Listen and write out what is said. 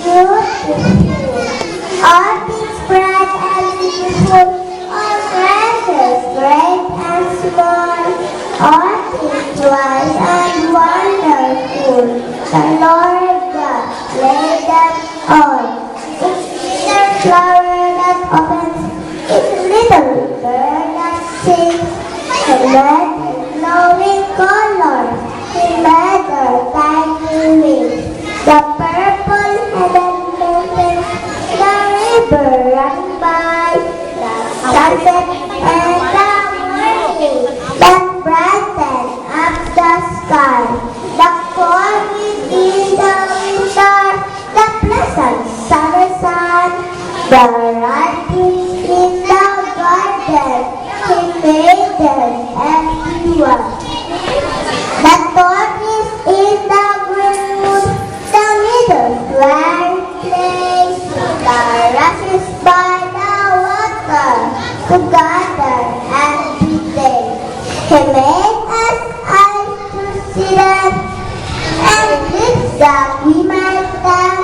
beautiful. All things bright and beautiful, all treasures great and small, all things wise and wonderful. The Lord God made them all. Each little flower that opens, each little bird that sings, He made in glowing colors, He made their tiny wings. The purple heaven mountains, the river running by, the sunset and the morning that brighten up the sky. The cold wind in the winter, the pleasant summer sun, the writing in the garden, He made them everyone. The tortoise in the greenwood, the meadows where it plays, the rushes by the water, together every day. He made us eyes to see them, and lips that we might tell